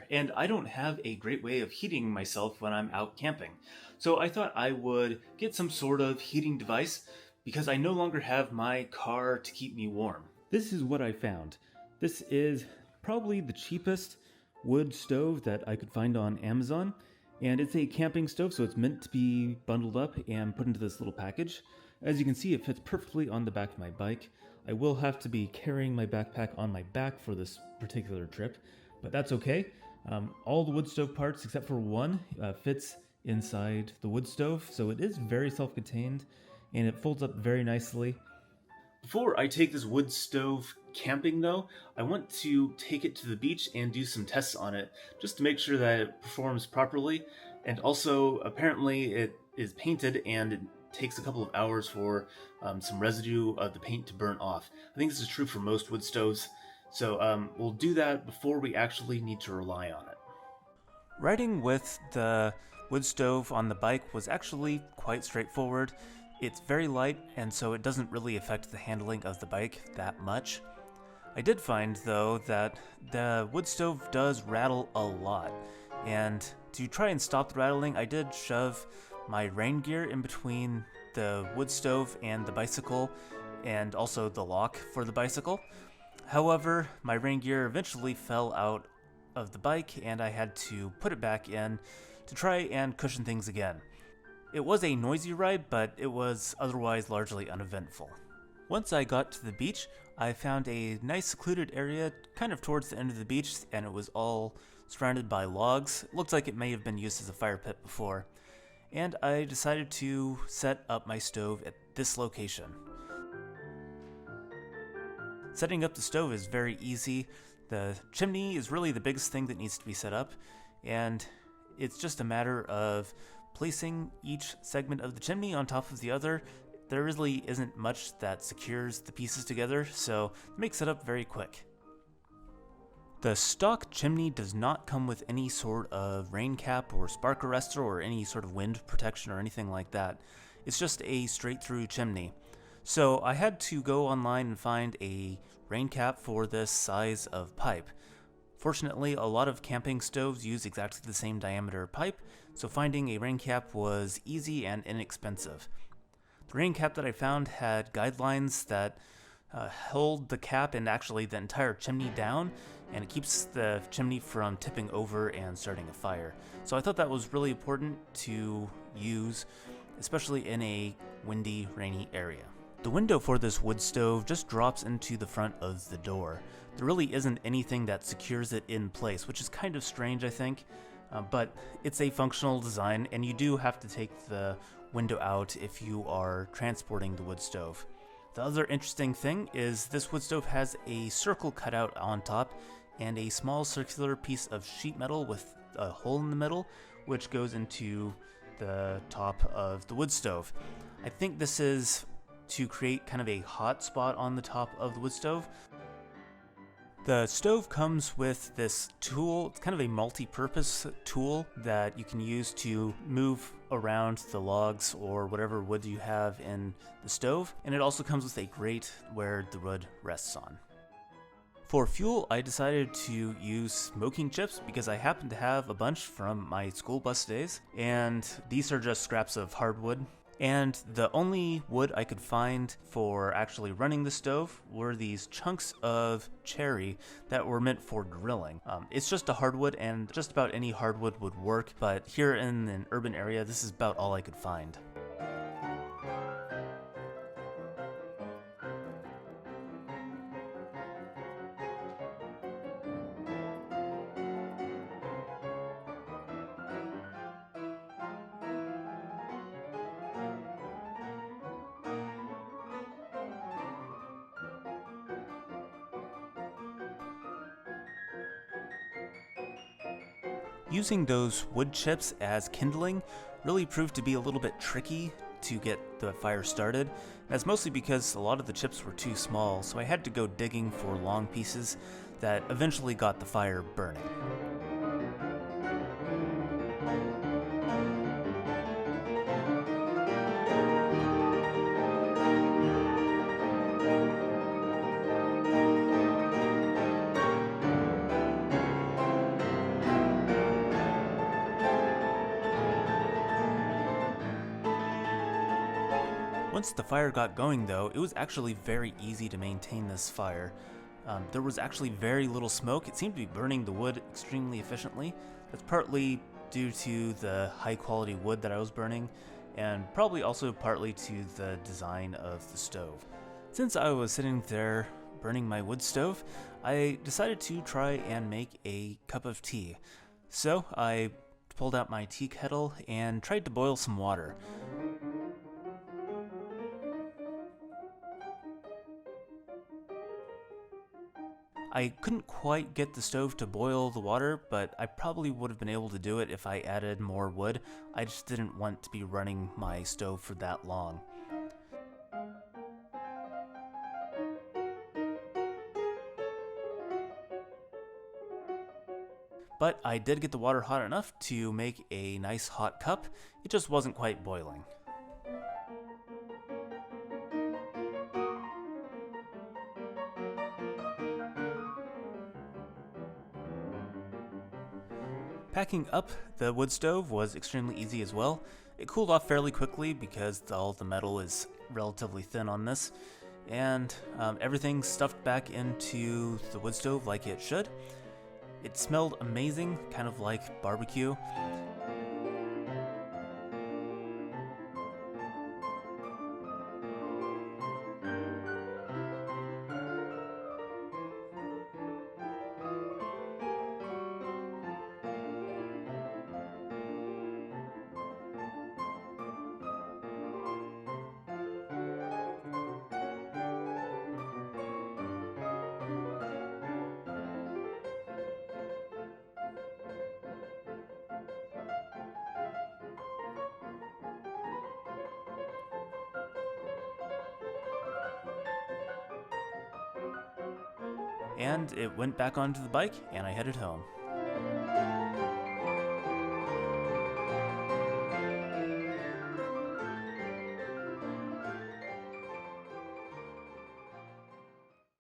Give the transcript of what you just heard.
and I don't have a great way of heating myself when I'm out camping. So I thought I would get some sort of heating device because I no longer have my car to keep me warm. This is what I found. This is probably the cheapest wood stove that I could find on Amazon, and it's a camping stove, so it's meant to be bundled up and put into this little package. As you can see, it fits perfectly on the back of my bike. I will have to be carrying my backpack on my back for this particular trip, but that's okay. All the wood stove parts, except for one, fits inside the wood stove, so it is very self-contained, and it folds up very nicely. Before I take this wood stove camping though, I want to take it to the beach and do some tests on it, just to make sure that it performs properly. And also, apparently it is painted and it takes a couple of hours for some residue of the paint to burn off. I think this is true for most wood stoves, so we'll do that before we actually need to rely on it. Riding with the wood stove on the bike was actually quite straightforward. It's very light, and so it doesn't really affect the handling of the bike that much. I did find, though, that the wood stove does rattle a lot, and to try and stop the rattling, I did shove my rain gear in between the wood stove and the bicycle, and also the lock for the bicycle. However, my rain gear eventually fell out of the bike, and I had to put it back in to try and cushion things again. It was a noisy ride, but it was otherwise largely uneventful. Once I got to the beach, I found a nice secluded area kind of towards the end of the beach, and it was all surrounded by logs. It looked like it may have been used as a fire pit before. And I decided to set up my stove at this location. Setting up the stove is very easy. The chimney is really the biggest thing that needs to be set up, and it's just a matter of placing each segment of the chimney on top of the other. There really isn't much that secures the pieces together, so it makes it up very quick. The stock chimney does not come with any sort of rain cap or spark arrestor or any sort of wind protection or anything like that. It's just a straight through chimney. So I had to go online and find a rain cap for this size of pipe. Fortunately, a lot of camping stoves use exactly the same diameter pipe, so finding a rain cap was easy and inexpensive. The rain cap that I found had guidelines that hold the cap and actually the entire chimney down, and it keeps the chimney from tipping over and starting a fire. So I thought that was really important to use, especially in a windy, rainy area. The window for this wood stove just drops into the front of the door. There really isn't anything that secures it in place, which is kind of strange, I think, but it's a functional design, and you do have to take the window out if you are transporting the wood stove. The other interesting thing is this wood stove has a circle cut out on top and a small circular piece of sheet metal with a hole in the middle, which goes into the top of the wood stove. I think this is to create kind of a hot spot on the top of the wood stove. The stove comes with this tool. It's kind of a multi-purpose tool that you can use to move around the logs or whatever wood you have in the stove, and it also comes with a grate where the wood rests on. For fuel, I decided to use smoking chips because I happen to have a bunch from my school bus days, and these are just scraps of hardwood. And the only wood I could find for actually running the stove were these chunks of cherry that were meant for grilling. It's just a hardwood, and just about any hardwood would work, but here in an urban area, this is about all I could find. Using those wood chips as kindling really proved to be a little bit tricky to get the fire started. That's mostly because a lot of the chips were too small, so I had to go digging for long pieces that eventually got the fire burning. Once the fire got going though, it was actually very easy to maintain this fire. There was actually very little smoke. It seemed to be burning the wood extremely efficiently. That's partly due to the high quality wood that I was burning, and probably also partly to the design of the stove. Since I was sitting there burning my wood stove, I decided to try and make a cup of tea. So I pulled out my tea kettle and tried to boil some water. I couldn't quite get the stove to boil the water, but I probably would have been able to do it if I added more wood. I just didn't want to be running my stove for that long. But I did get the water hot enough to make a nice hot cup. It just wasn't quite boiling. Packing up the wood stove was extremely easy as well. It cooled off fairly quickly because all the metal is relatively thin on this, and everything stuffed back into the wood stove like it should. It smelled amazing, kind of like barbecue. And it went back onto the bike, and I headed home.